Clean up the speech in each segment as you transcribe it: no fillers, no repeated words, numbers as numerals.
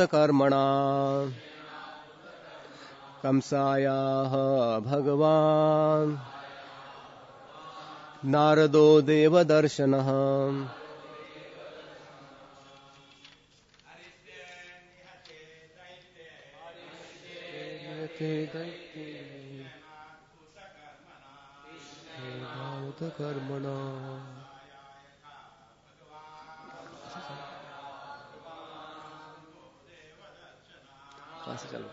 karmana kamsaya bhagavan narado deva darshanah. कर्मणा चलो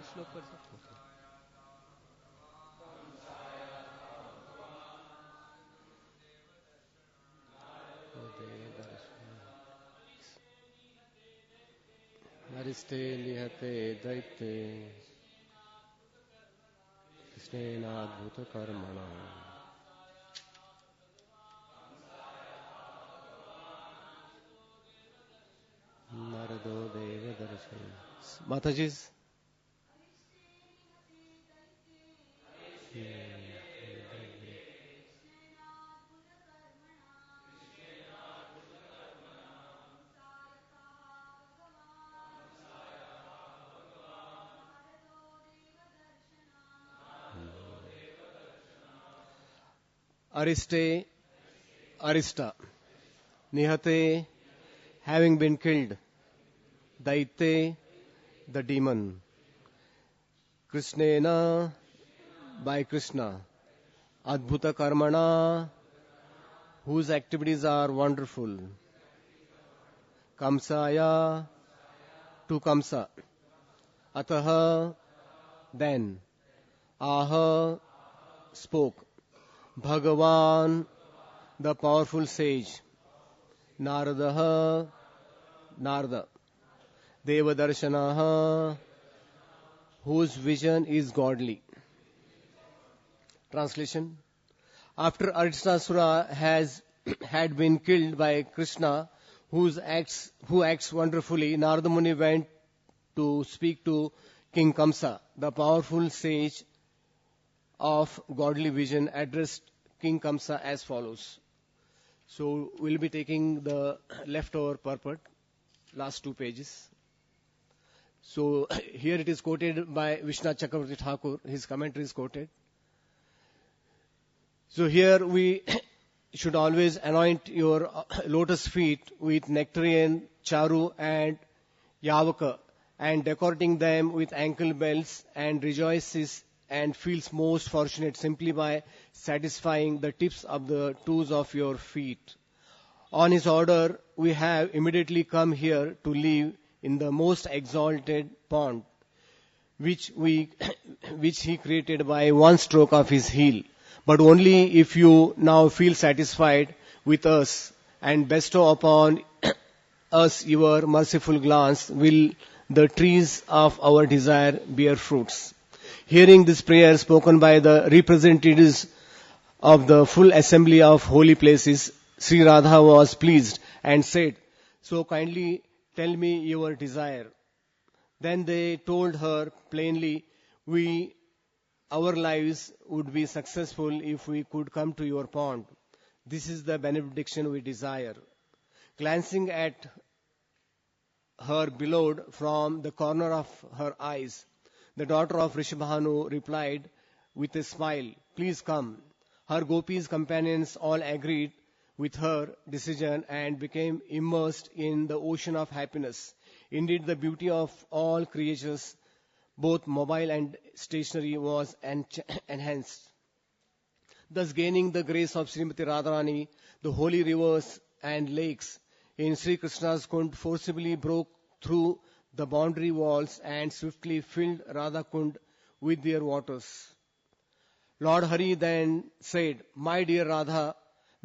श्लोक पढ़ सकते हैं। Ariste lihate daite Krishna adbhuta karmana Narado deva darshan. Mataji's Ariste, Arista, Nihate, having been killed, Daite, the demon, Krishnena, by Krishna, Adbhuta Karmana, whose activities are wonderful, Kamsaya, to Kamsa, Ataha, then, Aha, spoke, Bhagavan, the powerful sage, Naradaha, Narada, Devadarshanaha, whose vision is godly. Translation. After Aristasura had been killed by Krishna, who acts wonderfully, Narada Muni went to speak to King Kamsa, the powerful sage of godly vision, addressed King Kamsa as follows. So we'll be taking the leftover purport, last 2 pages. So here it is quoted by Vishwanath Chakravarti Thakur. His commentary is quoted. So here we should always anoint your lotus feet with nectarian, charu and yavaka, and decorating them with ankle bells, and rejoices and feels most fortunate simply by satisfying the tips of the toes of your feet. On his order, we have immediately come here to live in the most exalted pond, which he created by one stroke of his heel. But only if you now feel satisfied with us and bestow upon us your merciful glance will the trees of our desire bear fruits. Hearing this prayer spoken by the representatives of the full assembly of holy places, Sri Radha was pleased and said, "So kindly tell me your desire." Then they told her plainly, our lives would be successful if we could come to your pond. This is the benediction we desire. Glancing at her beloved from the corner of her eyes, the daughter of Rishabhanu replied with a smile, "Please come." Her gopis companions all agreed with her decision and became immersed in the ocean of happiness. Indeed, the beauty of all creatures, both mobile and stationary, was enhanced. Thus, gaining the grace of Srimati Radharani, the holy rivers and lakes in Sri Krishna's Kund forcibly broke through the boundary walls and swiftly filled Radha Kund with their waters. Lord Hari then said, "My dear Radha,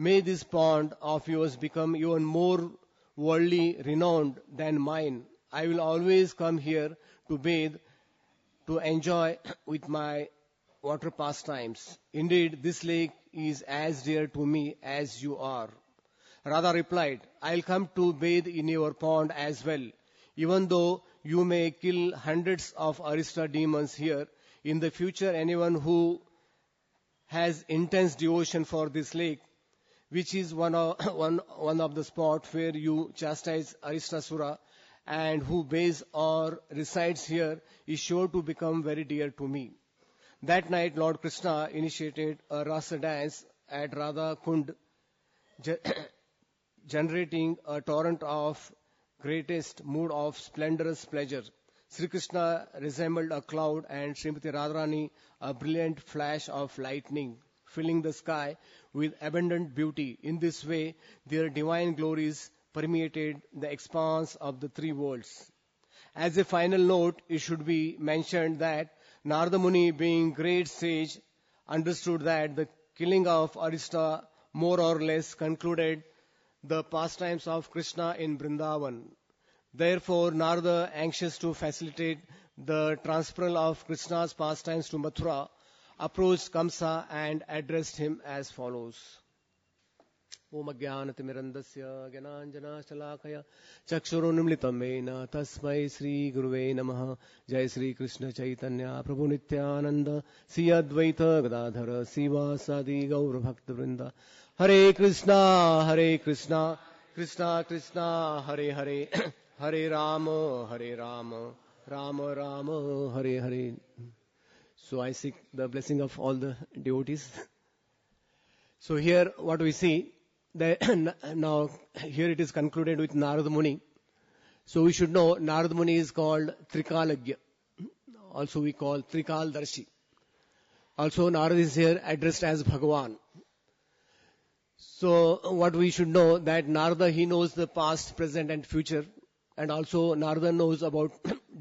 may this pond of yours become even more worldly renowned than mine. I will always come here to bathe, to enjoy with my water pastimes. Indeed, this lake is as dear to me as you are." Radha replied, "I'll come to bathe in your pond as well, even though you may kill hundreds of Arista demons here. In the future, anyone who has intense devotion for this lake, which is one of the spot where you chastise Aristasura, and who bathes or resides here, is sure to become very dear to me. That night, Lord Krishna initiated a rasa dance at Radha Kund, generating a torrent of greatest mood of splendorous pleasure. Sri Krishna resembled a cloud and Srimati Radharani a brilliant flash of lightning, filling the sky with abundant beauty. In this way, their divine glories permeated the expanse of the three worlds. As a final note, it should be mentioned that Narada Muni, being great sage, understood that the killing of Arista more or less concluded the pastimes of Krishna in Vrindavan. Therefore, Narada, anxious to facilitate the transferal of Krishna's pastimes to Mathura, approached Kamsa and addressed him as follows. Om Ajnanatimirandasya Gyananjana Shalakaya Chakshurunimlitam Vena Tasmai Sri Guruve Namaha Jai Sri Krishna Chaitanya Prabhu Nityananda Sri Advaita Gadadhara Sivasadi Gaura Bhakta Vrinda Hare Krishna Krishna Krishna Hare Hare Hare Rama Rama Rama Hare Hare. So I seek the blessing of all the devotees. So here what we see, that now here it is concluded with Narada Muni. So we should know Narada Muni is called Trikalagya. Also we call Trikaldarshi. Also Narada is here addressed as Bhagavan. So what we should know, that Narada, he knows the past, present and future. And also Narada knows about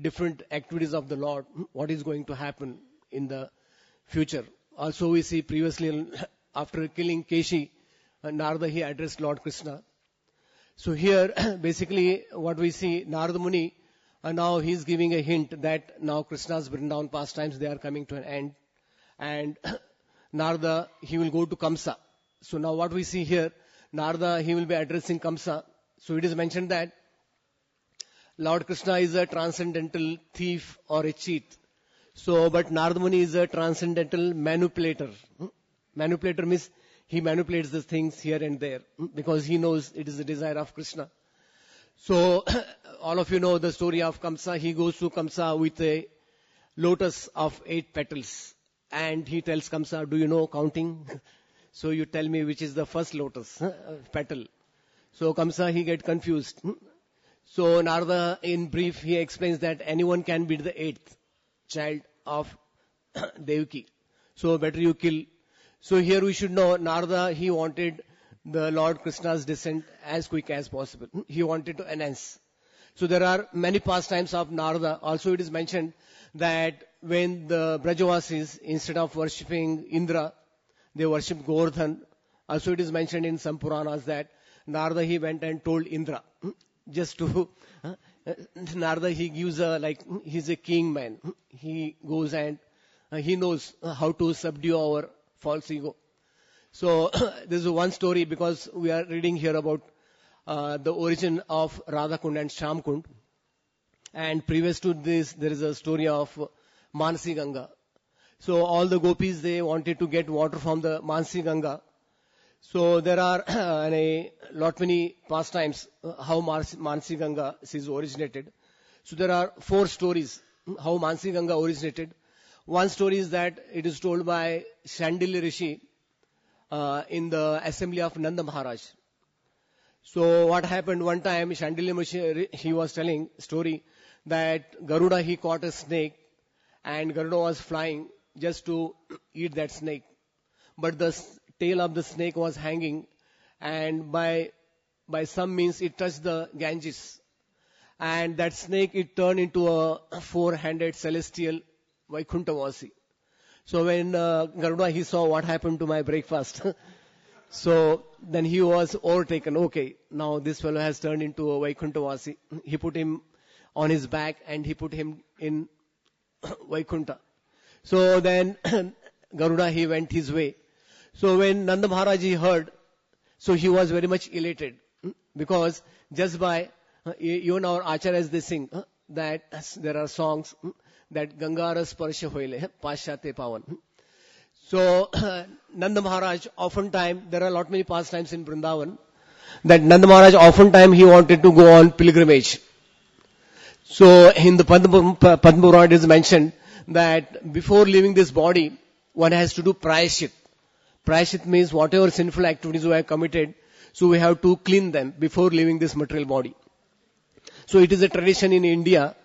different activities of the Lord, what is going to happen in the future. Also we see previously, after killing Keshi, Narada, he addressed Lord Krishna. So here basically what we see, Narada Muni, now he is giving a hint that now Krishna's Vrindavan pastimes, they are coming to an end. And Narada, he will go to Kamsa. So now what we see here, Narada, he will be addressing Kamsa. So it is mentioned that Lord Krishna is a transcendental thief or a cheat. So, but Narada Muni is a transcendental manipulator. Manipulator means he manipulates the things here and there because he knows it is the desire of Krishna. So, all of you know the story of Kamsa. He goes to Kamsa with a lotus of 8 petals. And he tells Kamsa, do you know counting? So you tell me which is the first lotus petal. So Kamsa, he get confused. So Narada, in brief, he explains that anyone can be the 8th child of Devaki. So better you kill. So here we should know, Narada, he wanted the Lord Krishna's descent as quick as possible. He wanted to enhance. So there are many pastimes of Narada. Also it is mentioned that when the Brajavasis, instead of worshipping Indra, they worship Govardhan. Also it is mentioned in some Puranas that Narada, he went and told Indra, just to, Narada, he gives he's a king man. He goes and he knows how to subdue our false ego. So this is one story, because we are reading here about the origin of Radha Kund and Shyam Kund. And previous to this, there is a story of Manasi Ganga. So all the gopis, they wanted to get water from the Manasi Ganga. So there are many pastimes how Manasi Ganga is originated. So there are 4 stories how Manasi Ganga originated. One story is that it is told by Shandilya Rishi in the assembly of Nanda Maharaj. So what happened one time, Shandilya Rishi, he was telling story that Garuda, he caught a snake and Garuda was flying just to eat that snake. But the tail of the snake was hanging, and by some means it touched the Ganges. And that snake, it turned into a 4-handed celestial Vaikunthavasi. So when Garuda, he saw what happened to my breakfast. So then he was overtaken. Okay, now this fellow has turned into a Vaikunthavasi. He put him on his back and he put him in Vaikuntha. So then Garuda, he went his way. So when Nanda Maharaj heard, so he was very much elated, because just by, even our acharyas, they sing, that there are songs that Gangara Sparsha Hoile, Pashyate Pavan. So, Nanda Maharaj, oftentimes, there are a lot many pastimes in Vrindavan, that Nanda Maharaj, oftentimes, he wanted to go on pilgrimage. So, in the Padma Purana it is mentioned that before leaving this body, one has to do prayashit. Prayashit means whatever sinful activities we have committed, so we have to clean them before leaving this material body. So, it is a tradition in India,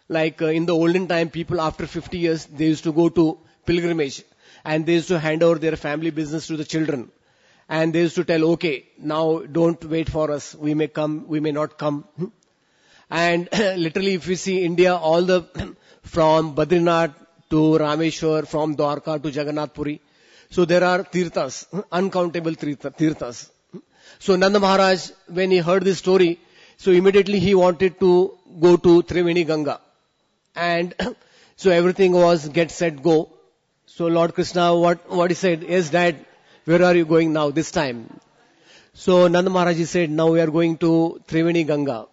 like in the olden time, people after 50 years, they used to go to pilgrimage. And they used to hand over their family business to the children. And they used to tell, okay, now don't wait for us. We may come, we may not come. And literally, if we see India, all the, from Badrinath to Rameshwar, from Dwarka to Jagannath Puri. So there are tirthas, uncountable tirthas. So Nanda Maharaj, when he heard this story, so immediately he wanted to go to Triveni Ganga. And so everything was get set, go. So Lord Krishna, what he said, yes dad, where are you going now this time? So Nanda Maharaj said, now we are going to Triveni Ganga.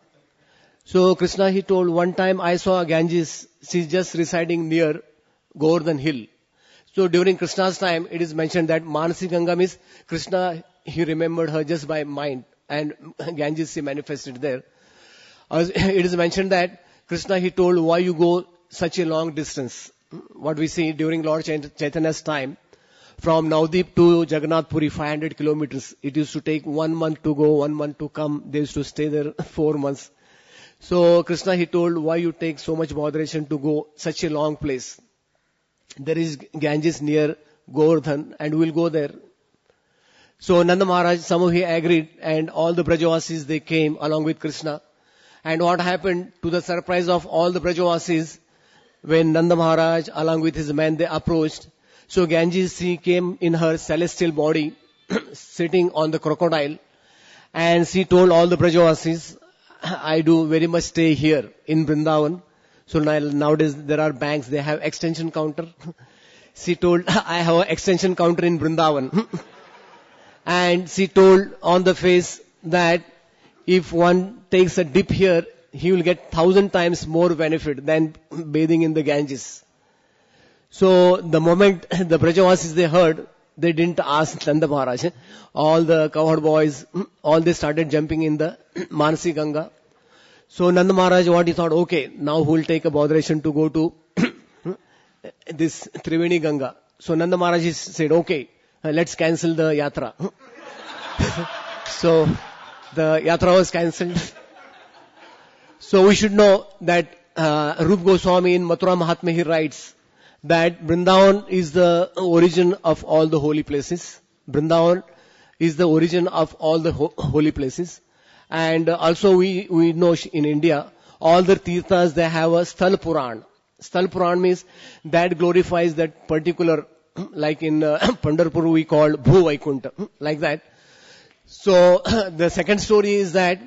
So Krishna, he told, one time I saw Ganges, she's just residing near Govardhan Hill. So during Krishna's time, it is mentioned that Manasi Ganga means Krishna, he remembered her just by mind, and Ganges, she manifested there. It is mentioned that Krishna, he told, why you go such a long distance? What we see during Lord Chaitanya's time, from Navdeep to Jagannath Puri, 500 kilometers. It used to take 1 month to go, 1 month to come. They used to stay there 4 months. So Krishna, he told, why you take so much botheration to go such a long place? There is Ganges near Govardhan, and we will go there. So Nanda Maharaj, somehow he agreed, and all the Brajavasis, they came along with Krishna. And what happened, to the surprise of all the Brajavasis, when Nanda Maharaj, along with his men, they approached. So Ganges, she came in her celestial body, sitting on the crocodile. And she told all the Brajavasis, I do very much stay here in Vrindavan. So nowadays there are banks, they have extension counter. She told, I have an extension counter in Vrindavan. And she told on the face that if one takes a dip here, he will get 1,000 times more benefit than bathing in the Ganges. So the moment the Brajavasis, they heard, they didn't ask Nanda Maharaj. All the cowherd boys, all they started jumping in the Manasi Ganga. So Nanda Maharaj, what he thought, okay, now who will take a botheration to go to this Triveni Ganga. So Nanda Maharaj said, okay, let's cancel the yatra. So the yatra was cancelled. So we should know that Rupa Goswami in Mathura Mahatmya, he writes that Vrindavan is the origin of all the holy places. Vrindavan is the origin of all the holy places. And also we know in India, all the tirthas, they have a Sthal Puran. Sthal Puran means that glorifies that particular, like in Pandharpur we call Bhu Vaikunta, like that. So the second story is that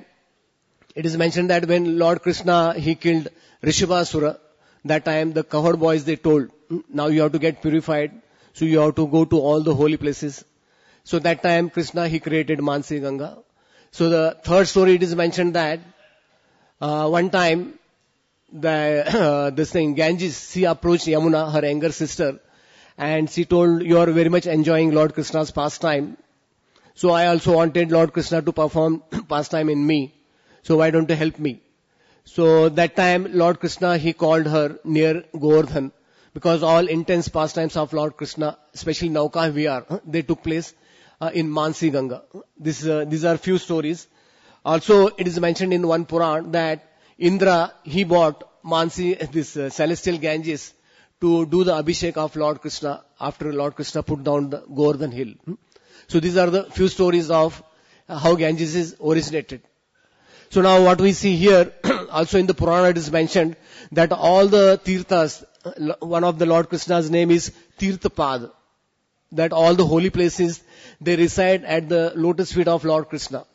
it is mentioned that when Lord Krishna, he killed Rishabhasura, that time the cowherd boys, they told, now you have to get purified, so you have to go to all the holy places. So that time Krishna, he created Manasi Ganga. So the third story, it is mentioned that one time this thing, Ganges, she approached Yamuna, her younger sister, and she told, you are very much enjoying Lord Krishna's pastime. So I also wanted Lord Krishna to perform pastime in me. So why don't you help me? So that time Lord Krishna, he called her near Govardhan, because all intense pastimes of Lord Krishna, especially Nauka Vihar, they took place in Manasi Ganga. These are few stories. Also it is mentioned in one Puran that Indra, he bought Manasi, this celestial Ganges, to do the Abhishek of Lord Krishna after Lord Krishna put down the Govardhan hill. So these are the few stories of how Ganges is originated. So now what we see here, also in the Purana it is mentioned that all the tirthas, one of the Lord Krishna's name is Tirthapad, that all the holy places, they reside at the lotus feet of Lord Krishna.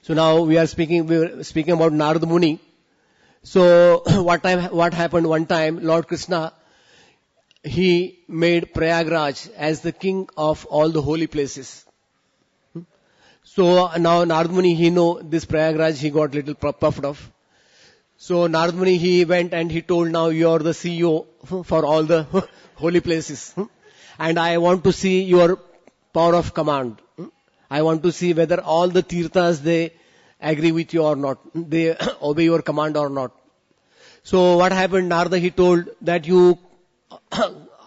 So now we are speaking about Narada Muni. So what happened one time, Lord Krishna, he made Prayagraj as the king of all the holy places. So now Narada Muni, he know this Prayagraj, he got little puffed off. So Narad Muni, he went and he told, now you are the CEO for all the holy places. And I want to see your power of command. I want to see whether all the tirthas, they agree with you or not. They obey your command or not. So what happened, Narada, he told that you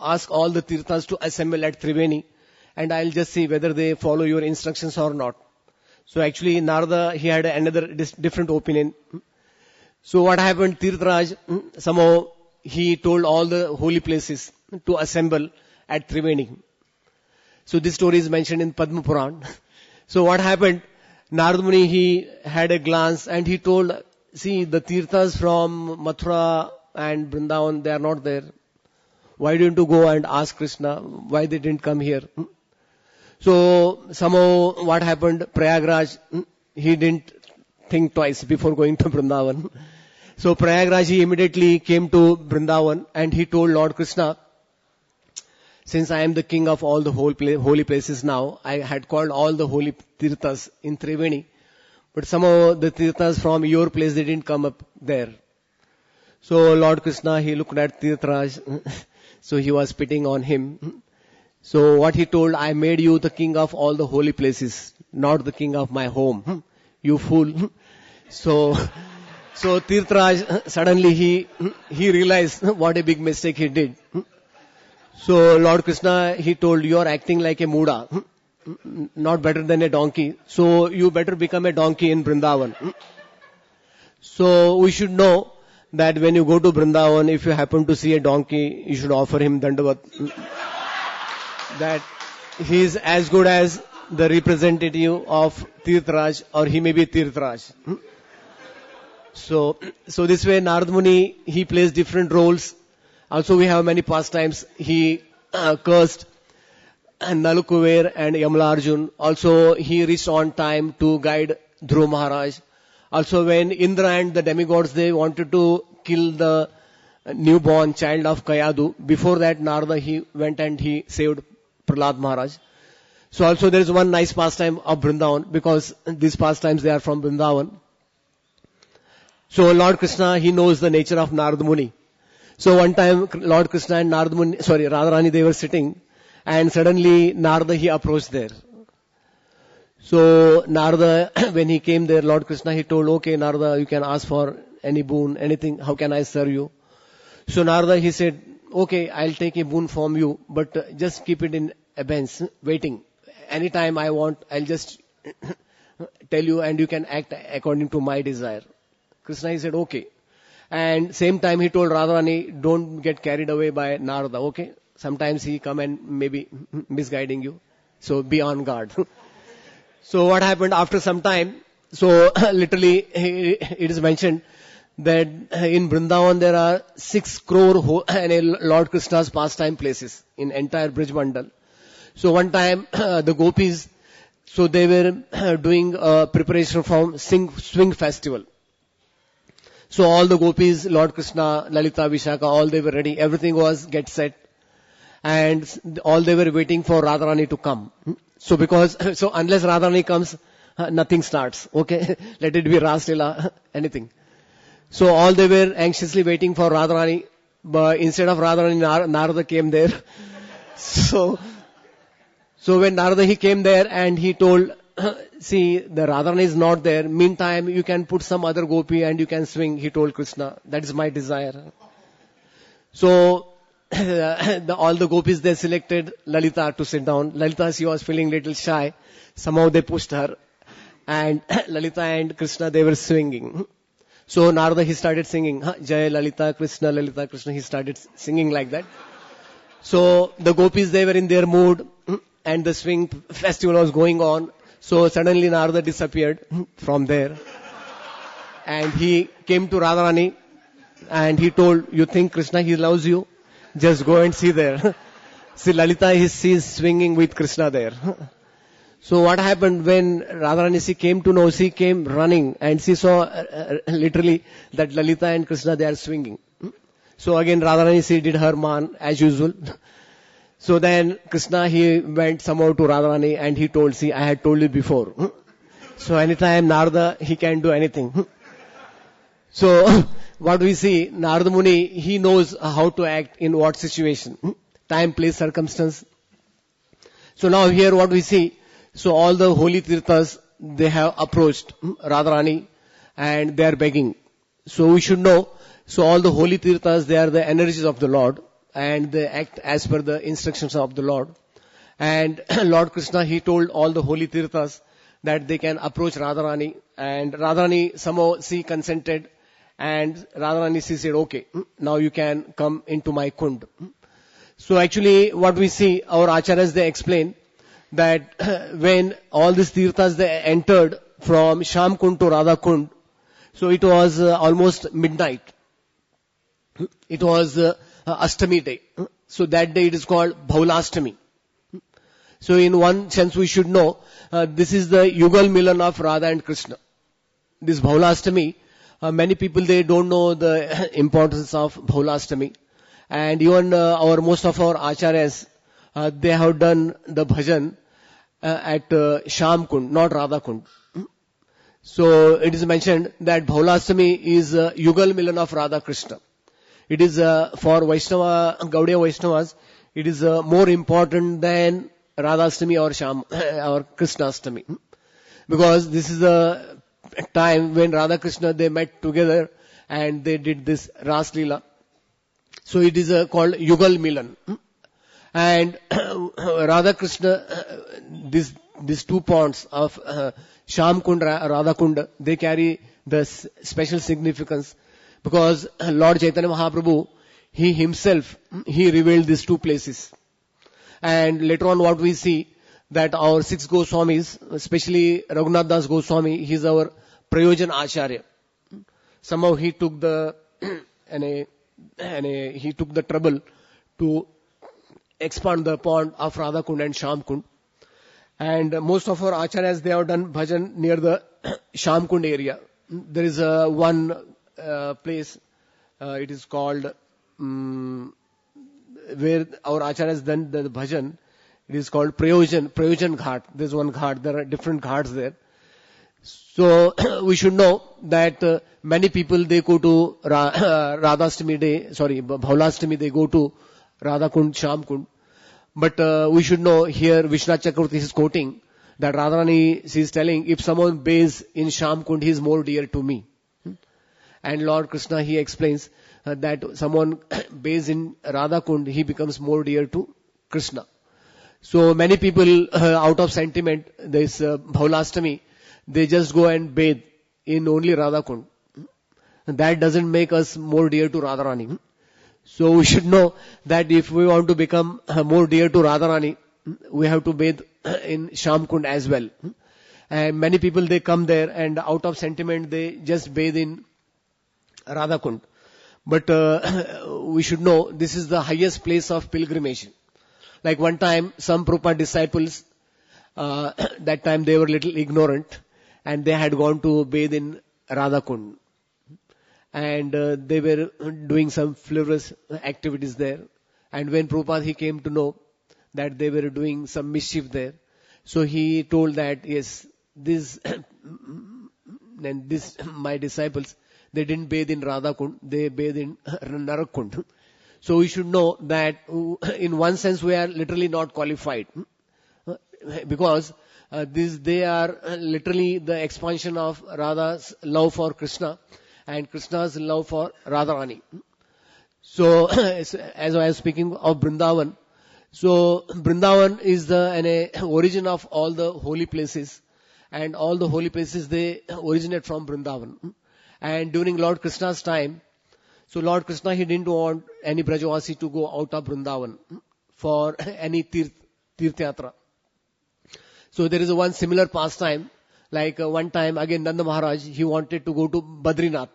ask all the tirthas to assemble at Triveni and I'll just see whether they follow your instructions or not. So actually Narada, he had another different opinion. So what happened, Tirthraj, somehow he told all the holy places to assemble at Triveni. So this story is mentioned in Padma Puran. So what happened, Narad Muni, he had a glance and he told, see, the tirthas from Mathura and Vrindavan, they are not there. Why don't you go and ask Krishna why they didn't come here? So somehow what happened, Prayagraj, he didn't think twice before going to Vrindavan. So Prayagraj, he immediately came to Vrindavan and he told Lord Krishna, since I am the king of all the holy places now, I had called all the holy tirthas in Triveni, but somehow the tirthas from your place, they didn't come up there. So Lord Krishna, he looked at Tirthraj, so he was spitting on him. So what he told, I made you the king of all the holy places, not the king of my home. You fool. So Tirthraj, suddenly he realized what a big mistake he did. So Lord Krishna, he told, you are acting like a muda, not better than a donkey. So you better become a donkey in Vrindavan. So we should know that when you go to Vrindavan, if you happen to see a donkey, you should offer him dandavat. That he is as good as the representative of Tirthraj, or he may be Tirthraj. So this way Narad Muni, he plays different roles. Also we have many pastimes. He cursed Nalukuver and Yamalarjun. Also he reached on time to guide Dhruva Maharaj. Also when Indra and the demigods, they wanted to kill the newborn child of Kayadu, before that Narada, he went and he saved Prahlad Maharaj. So also there is one nice pastime of Vrindavan, because these pastimes, they are from Vrindavan. So Lord Krishna, he knows the nature of Narada Muni. So one time Lord Krishna and Radharani, they were sitting, and suddenly Narada, he approached there. So Narada, when he came there, Lord Krishna, he told, okay Narada, you can ask for any boon, anything, how can I serve you? So Narada, he said, okay, I'll take a boon from you, but just keep it in abeyance, waiting. Anytime I want, I'll just tell you and you can act according to my desire. Krishna, he said, okay. And same time he told Radharani, don't get carried away by Narada, okay? Sometimes he come and maybe misguiding you. So be on guard. So what happened after some time? So literally it is mentioned that in Vrindavan there are 6 crore Lord Krishna's pastime places in entire Brij Mandal. So one time the gopis, so they were doing preparation for swing festival. So all the gopis, Lord Krishna, Lalita, Vishaka, all they were ready. Everything was get set. And all they were waiting for Radharani to come. So unless Radharani comes, nothing starts. Okay? Let it be Ras Leela, anything. So all they were anxiously waiting for Radharani. But instead of Radharani, Narada came there. So when Narada, he came there and he told, see, the Radharani is not there. Meantime, you can put some other gopi and you can swing, he told Krishna. That is my desire. So all the gopis, they selected Lalita to sit down. Lalita, she was feeling little shy. Somehow they pushed her. And Lalita and Krishna, they were swinging. So Narada, he started singing, Jai Lalita Krishna, he started singing like that. So the gopis, they were in their mood and the swing festival was going on. So suddenly Narada disappeared from there. And he came to Radharani and he told, you think Krishna, he loves you? Just go and see there. See, Lalita, she is swinging with Krishna there. So what happened when Radharani, she came to know, she came running and she saw literally that Lalita and Krishna, they are swinging. So again Radharani, she did her man as usual. So then Krishna, he went somehow to Radharani and he told, see, I had told you before. So anytime Narada, he can do anything. So what we see, Narada Muni, he knows how to act in what situation, time, place, circumstance. So now here what we see, so all the holy tirthas, they have approached Radharani and they are begging. So we should know, so all the holy tirthas, they are the energies of the Lord and they act as per the instructions of the Lord. And Lord Krishna, he told all the holy tirthas that they can approach Radharani, and Radharani somehow she consented, and Radharani she said, okay, now you can come into my kund. So actually what we see, our acharyas, they explain that when all these tirthas they entered from Sham Kund to Radha Kund, so it was almost midnight. It was Ashtami day. So that day it is called Bhaulastami. So in one sense we should know, this is the Yugal Milan of Radha and Krishna. This Bhaulastami, many people they don't know the importance of Bhaulastami. And even most of our acharyas, they have done the bhajan at Sham Kund, not Radha Kund. So it is mentioned that Bhaulastami is Yugal Milan of Radha Krishna. It is for Vaishnava, Gaudiya Vaishnavas, it is more important than Radhastami or or Krishnastami. Because this is the time when Radha Krishna they met together and they did this Ras Leela. So it is called Yugal Milan. And Radha Krishna, these 2 ponds of Sham Kund, Radha Kund, they carry the special significance because Lord Chaitanya Mahaprabhu, he himself, he revealed these 2 places. And later on what we see, that our 6 Goswamis, especially Raghunath Das Goswami, he is our Prayojan Acharya. Somehow he took the, he took the trouble to expand the pond of Radha Kund and Sham Kund. And most of our acharyas, they have done bhajan near the Sham Kund area. There is one place, it is called, where our acharyas done the bhajan. It is called Prayojan Ghat. There is one ghat. There are different ghats there. So we should know that many people they go to Radhastami day, Bhaulastami they go to Radha Kund, Sham Kund. But we should know here Vishwanath Chakravarti is quoting that Radharani, she is telling, if someone bathes in Sham Kund, he is more dear to me. And Lord Krishna, he explains that someone bathes in Radha Kund, he becomes more dear to Krishna. So many people out of sentiment, this Bhaulastami, they just go and bathe in only Radha Kund. That doesn't make us more dear to Radharani. So we should know that if we want to become more dear to Radharani, we have to bathe in Sham Kund as well. And many people they come there and out of sentiment they just bathe in Radha Kund. But we should know this is the highest place of pilgrimage. Like one time some Prabhupada disciples, that time they were little ignorant and they had gone to bathe in Radha Kund. And they were doing some frivolous activities there. And when Prabhupada he came to know that they were doing some mischief there, so he told that yes, this my disciples, they didn't bathe in Radha Kund, they bathed in Narak Kund. So we should know that in one sense we are literally not qualified because they are literally the expansion of Radha's love for Krishna and Krishna's love for Radharani. So, as I was speaking of Vrindavan, so Vrindavan is the origin of all the holy places, and all the holy places they originate from Vrindavan. And during Lord Krishna's time, so Lord Krishna he didn't want any Brajavasi to go out of Vrindavan for any Tirthayatra. So there is one similar pastime. Like one time again Nanda Maharaj, he wanted to go to Badrinath.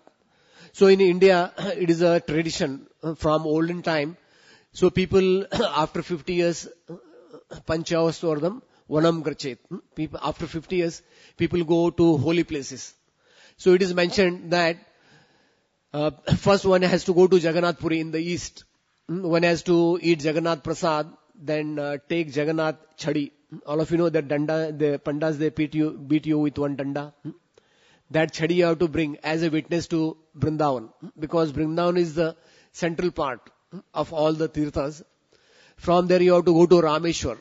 So in India, it is a tradition from olden time. So people after 50 years, Panchavastordam Vanam Grachet. People after 50 years, people go to holy places. So it is mentioned that first one has to go to Jagannath Puri in the east. One has to eat Jagannath Prasad, then take Jagannath Chadi. All of you know that danda, the pandas, they beat you with one danda. that chhadi you have to bring as a witness to Vrindavan, because Vrindavan is the central part of all the tirthas. From there you have to go to Rameshwar,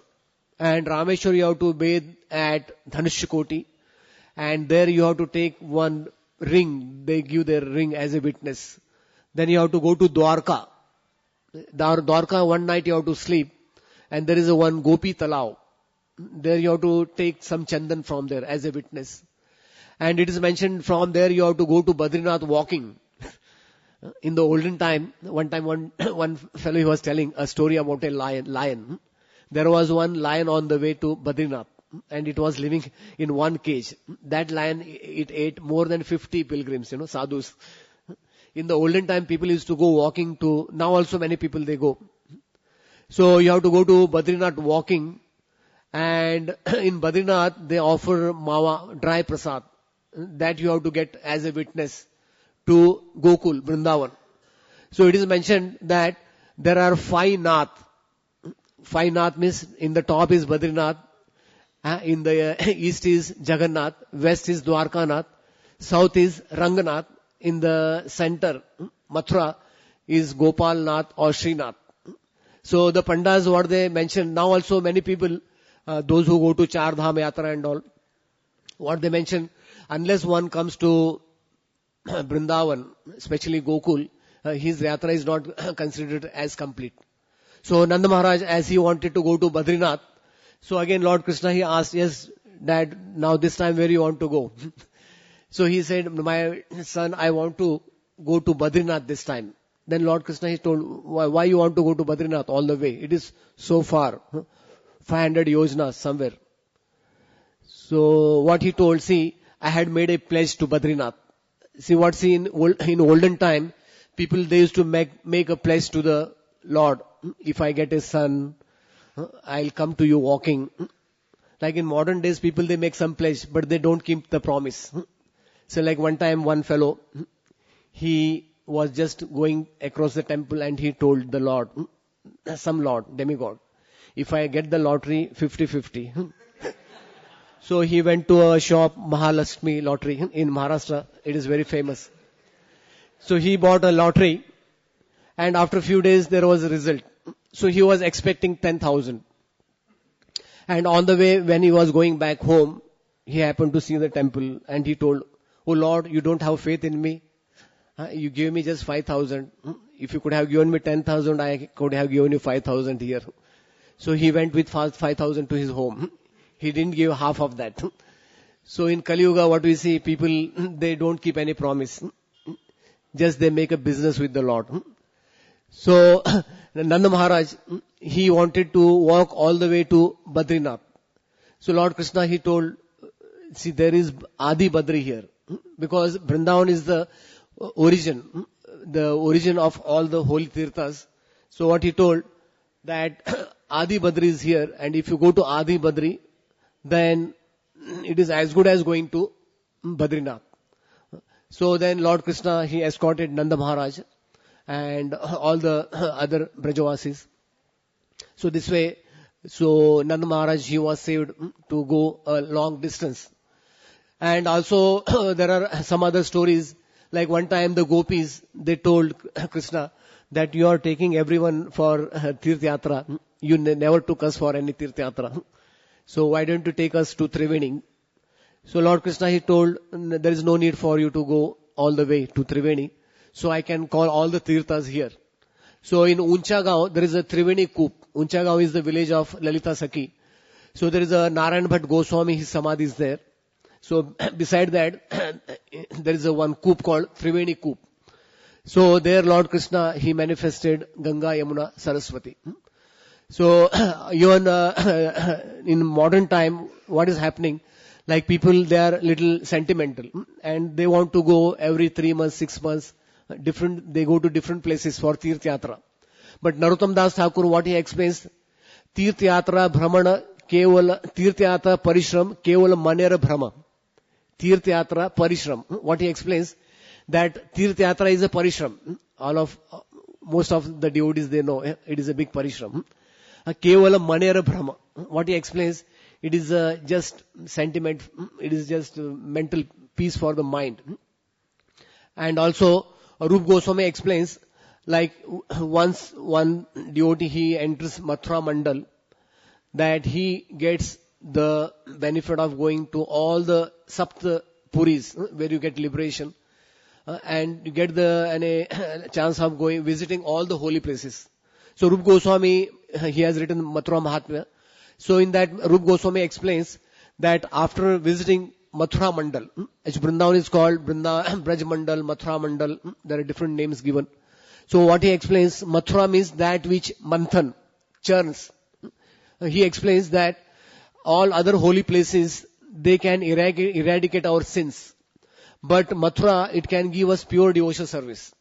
and Rameshwar you have to bathe at Dhanushkoti, and there you have to take one ring, they give their ring as a witness. Then you have to go to Dwarka. Dwarka, one night you have to sleep, and there is a one Gopi Talao. There you have to take some chandan from there as a witness. And it is mentioned from there you have to go to Badrinath walking. In the olden time, one fellow he was telling a story about a lion. There was one lion on the way to Badrinath, and it was living in one cage. That lion, it ate more than 50 pilgrims, sadhus. In the olden time, people used to go walking to, now also many people they go. So you have to go to Badrinath walking, and in Badrinath they offer mawa, dry prasad. That you have to get as a witness to Gokul, Vrindavan. So it is mentioned that there are 5 Nath. 5 Nath means in the top is Badrinath, in the east is Jagannath, west is Dwarkanath, south is Ranganath, in the center, Mathura, is Gopalnath or Srinath. So the Pandas, what they mentioned, now also many people, those who go to Char Dham Yatra and all, what they mention, unless one comes to Vrindavan, especially Gokul, his yatra is not considered as complete. So Nanda Maharaj, as he wanted to go to Badrinath, so again Lord Krishna, he asked, yes, Dad, now this time where you want to go? So he said, my son, I want to go to Badrinath this time. Then Lord Krishna, he told, why you want to go to Badrinath all the way? It is so far, 500 yojanas somewhere. So what he told, see, I had made a pledge to Badrinath. See, in olden time, people, they used to make a pledge to the Lord. If I get a son, I'll come to you walking. Like in modern days, people, they make some pledge, but they don't keep the promise. So like one time, one fellow, he was just going across the temple and he told the Lord, some Lord, demigod, if I get the lottery, 50-50. So he went to a shop, Mahalakshmi lottery in Maharashtra. It is very famous. So he bought a lottery, and after a few days there was a result. So he was expecting 10,000. And on the way, when he was going back home, he happened to see the temple, and he told, oh Lord, you don't have faith in me. You gave me just 5,000. If you could have given me 10,000, I could have given you 5,000 here. So he went with 5,000 to his home. He didn't give half of that. So in Kali Yuga, what we see, people, they don't keep any promise. Just they make a business with the Lord. So Nanda Maharaj, he wanted to walk all the way to Badrinath. So Lord Krishna, he told, see, there is Adi Badri here. Because Vrindavan is the origin of all the holy tirthas. So what he told, that Adi Badri is here, and if you go to Adi Badri, then it is as good as going to Badrinath. So then Lord Krishna, he escorted Nanda Maharaj and all the other Brajavasis. So this way, so Nanda Maharaj, he was saved to go a long distance. And also there are some other stories, like one time the gopis, they told Krishna that you are taking everyone for Tirth Yatra. You never took us for any Tirth Yatra. So why don't you take us to Triveni? So Lord Krishna, he told, there is no need for you to go all the way to Triveni. So I can call all the Tirthas here. So in Unchagaon, there is a Triveni Koop. Unchagaon is the village of Lalita Sakhi. So there is a Narayan Bhatt Goswami, his samadhi is there. So beside that, there is a one Koop called Triveni Koop. So there Lord Krishna, he manifested Ganga, Yamuna, Saraswati. So even in modern time, what is happening? Like people, they are little sentimental and they want to go every 3 months, 6 months, they go to different places for Tirth Yatra. But Narottam Das Thakur, what he explains, Tirth Yatra Brahmana Kevala, Tirth Yatra Parishram Kevala Manera Brahma. Tirth Yatra Parishram. What he explains, that Tirth Yatra is a Parishram. Most of the devotees, they know it is a big Parishram. Kevala Manera Brahma. What he explains, It is just sentiment. It is just mental peace for the mind. And also, Rup Goswami explains, like once one devotee, he enters Mathura Mandal, that he gets the benefit of going to all the Sapt Puris, where you get liberation, and you get the chance of visiting all the holy places. So Rup Goswami, he has written Mathura Mahatmya. So in that, Rup Goswami explains that after visiting Mathura Mandal, as Vrindavan is called Braj Mandal, Mathura Mandal, there are different names given. So what he explains, Mathura means that which manthan, churns. He explains that all other holy places, they can eradicate our sins. But Mathura, it can give us pure devotional service.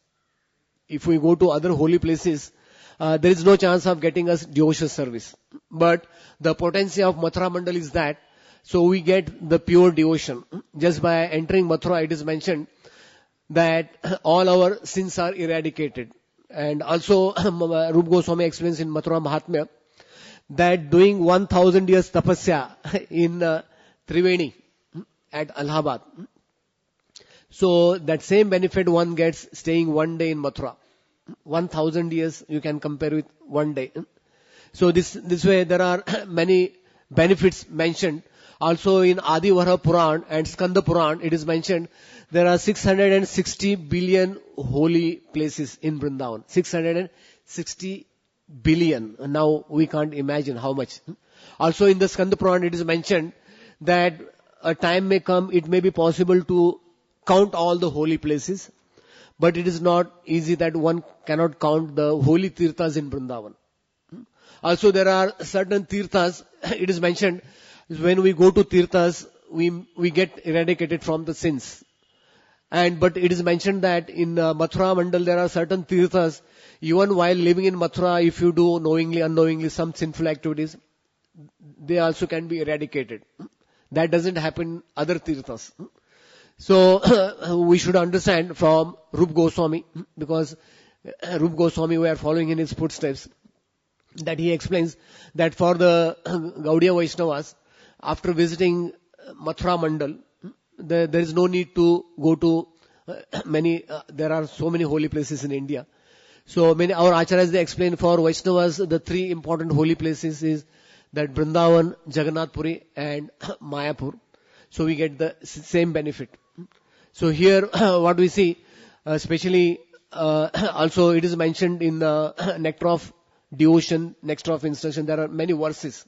If we go to other holy places, there is no chance of getting us devotional service. But the potency of Mathura Mandal is that, so we get the pure devotion. Just by entering Mathura, it is mentioned that all our sins are eradicated. And also, Rup Goswami explains in Mathura Mahatmya that doing 1000 years tapasya in Triveni at Allahabad. So that same benefit one gets staying one day in Mathura. 1000 years you can compare with one day. So this way there are many benefits mentioned. Also in Adi Varaha Puran and Skanda Puran, it is mentioned there are 660 billion holy places in Vrindavan. 660 billion. Now we can't imagine how much. Also in the Skanda Puran, it is mentioned that a time may come, it may be possible to count all the holy places, but it is not easy that one cannot count the holy tirthas in Vrindavan. Also there are certain tirthas, it is mentioned, when we go to tirthas, we get eradicated from the sins. But it is mentioned that in Mathura Mandal there are certain tirthas, even while living in Mathura, if you do knowingly, unknowingly some sinful activities, they also can be eradicated. That doesn't happen in other tirthas. So we should understand from Rup Goswami, because Rup Goswami, we are following in his footsteps, that he explains that for the Gaudiya Vaishnavas, after visiting Mathura Mandal, there is no need to go to there are so many holy places in India. So our acharyas, they explain for Vaishnavas, the three important holy places is that Vrindavan, Jagannath Puri and Mayapur. So we get the same benefit. So here what we see, especially also it is mentioned in the Nectar of Devotion, Nectar of Instruction, there are many verses.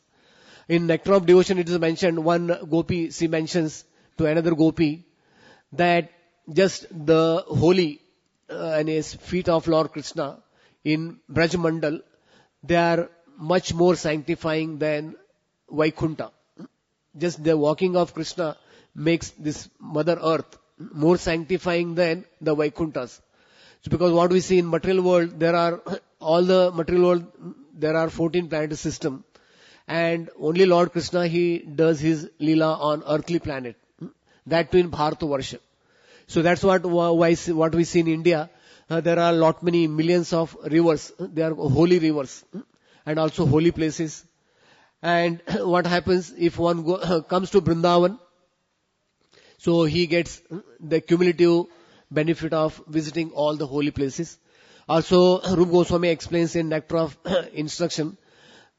In Nectar of Devotion it is mentioned, one gopi, she mentions to another gopi that just the holy feet of Lord Krishna in Braj Mandal, they are much more sanctifying than Vaikunta. Just the walking of Krishna makes this Mother Earth more sanctifying than the Vaikuntas. So because what we see in material world, there are 14 planetary system, and only Lord Krishna, he does his Leela on earthly planet. That too in Bharata Varsha. So that's what we see in India. There are many millions of rivers. They are holy rivers and also holy places. And what happens if one comes to Vrindavan? So he gets the cumulative benefit of visiting all the holy places. Also, Rup Goswami explains in Nectar of Instruction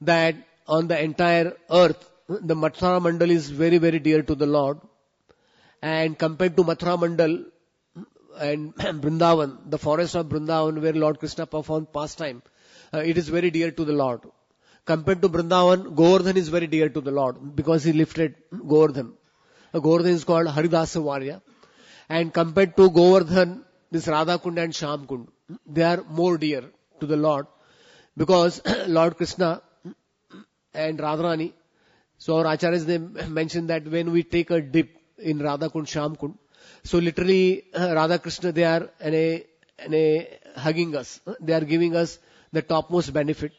that on the entire earth, the Mathura Mandal is very, very dear to the Lord. And compared to Mathura Mandal and Vrindavan, the forest of Vrindavan where Lord Krishna performed pastime, it is very dear to the Lord. Compared to Vrindavan, Govardhan is very dear to the Lord because he lifted Govardhan. Govardhan is called Haridasa Varya. And compared to Govardhan, this Radha Kund and Shyam Kund, they are more dear to the Lord because Lord Krishna and Radharani, so our acharyas, they mention that when we take a dip in Radha Kund, Shyam Kund, so literally Radha Krishna, they are hugging us. They are giving us the topmost benefit.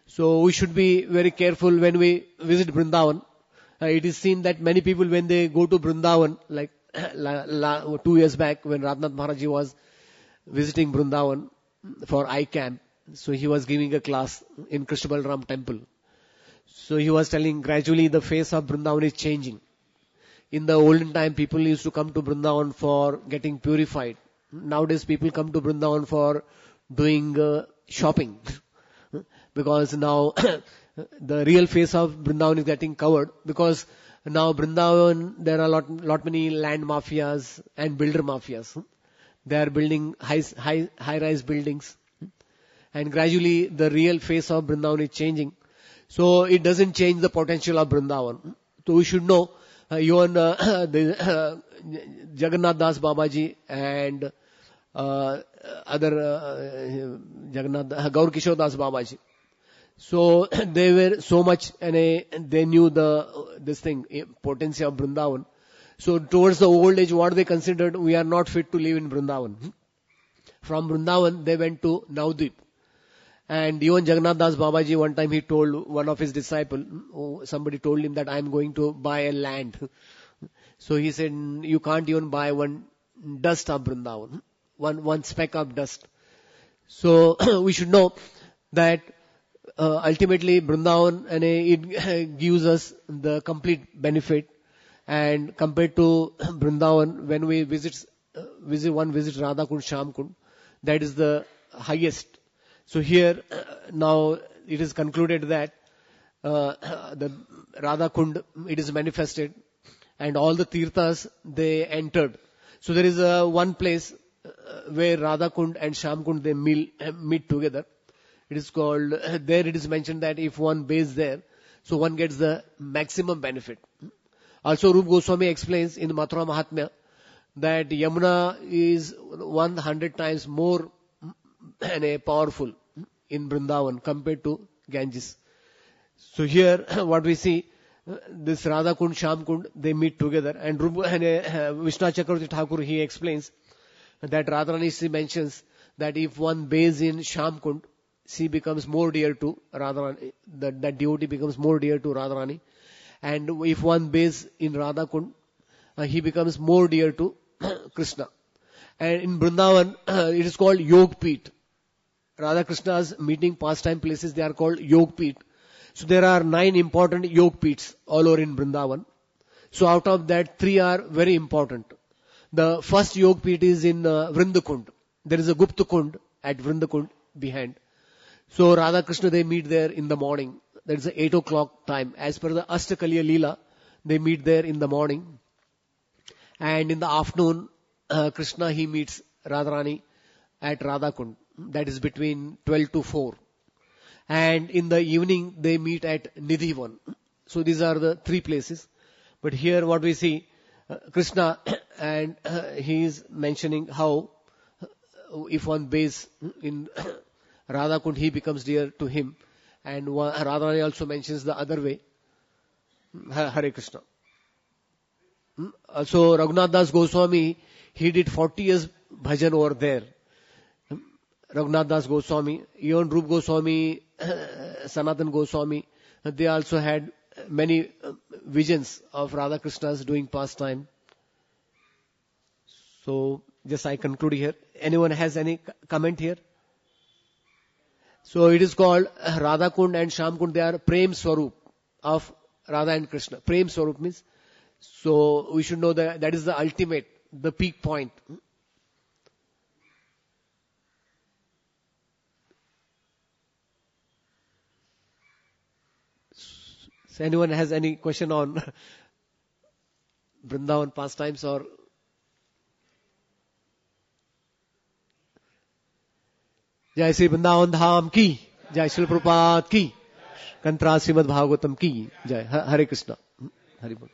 So we should be very careful when we visit Vrindavan. It is seen that many people, when they go to Vrindavan, like 2 years back when Radhanath Maharaj was visiting Vrindavan for I camp, so he was giving a class in Krishna Balaram temple. So he was telling gradually the face of Vrindavan is changing. In the olden time, people used to come to Vrindavan for getting purified. Nowadays, people come to Vrindavan for doing shopping. Because now the real face of Vrindavan is getting covered. Because now Vrindavan, there are lot many land mafias and builder mafias. They are building high-rise buildings. And gradually, the real face of Vrindavan is changing. So it doesn't change the potential of Vrindavan. So we should know, even Jagannath Das Babaji and other Gaur Kishore Das Babaji. So they were so much, and they knew this thing, potency of Vrindavan. So towards the old age, what they considered, we are not fit to live in Vrindavan. From Vrindavan, they went to Navadvip. And even Jagannath Das Babaji, one time he told one of his disciples, somebody told him that I am going to buy a land. So he said, you can't even buy one dust of Vrindavan, one speck of dust. So we should know that ultimately Vrindavan, and it gives us the complete benefit. And compared to Vrindavan, when we visit Radha Kund, Sham Kund, that is the highest. So here, now it is concluded that the Radha Kund, it is manifested, and all the tirthas, they entered. So there is one place where Radha Kund and Sham Kund, they meet together. It is called, there it is mentioned that if one bathes there, so one gets the maximum benefit. Also, Rupa Goswami explains in Mathura Mahatmya that Yamuna is 100 times more powerful in Vrindavan compared to Ganges. So here, what we see, this Radha Kund, Sham Kund, they meet together. And Vishnu Chakravarti Thakur, he explains that Radharani mentions that if one bathes in Sham Kund, she becomes more dear to Radharani, that devotee becomes more dear to Radharani. And if one bathes in Radha Kund, he becomes more dear to Krishna. And in Vrindavan, it is called Yog Peeth. Radha Krishna's meeting pastime places, they are called Yog Peeth. So there are 9 important Yog Peeths all over in Vrindavan. So out of that, 3 are very important. The first Yog Peeth is in Vrindakund. There is a Gupta Kund at Vrindakund behind. So Radha Krishna, they meet there in the morning. That is the 8 o'clock time. As per the Ashtakaliya Leela, they meet there in the morning. And in the afternoon, Krishna, he meets Radharani at Radha Kund. That is between 12 to 4. And in the evening, they meet at Nidhivan. So these are the 3 places. But here what we see, Krishna, and he is mentioning how if one bathes in Radha Kund, he becomes dear to him. And Radharani also mentions the other way. Hare Krishna. Also, Raghunath Das Goswami, he did 40 years bhajan over there. Raghunath Das Goswami, even Rupa Goswami, Sanatan Goswami, they also had many visions of Radha Krishna's doing pastime. So, just I conclude here. Anyone has any comment here? So, it is called Radha Kund and Sham Kund. They are Prem Swarup of Radha and Krishna. Prem Swarup means, so we should know that is the ultimate, the peak point. So anyone has any question on Vrindavan pastimes or? Jai Sri Vrindavan Dham ki, Jai Sri Prabhupada ki, Kantra Srimad Bhagavatam ki, Jai Hare Krishna. Hare Bol.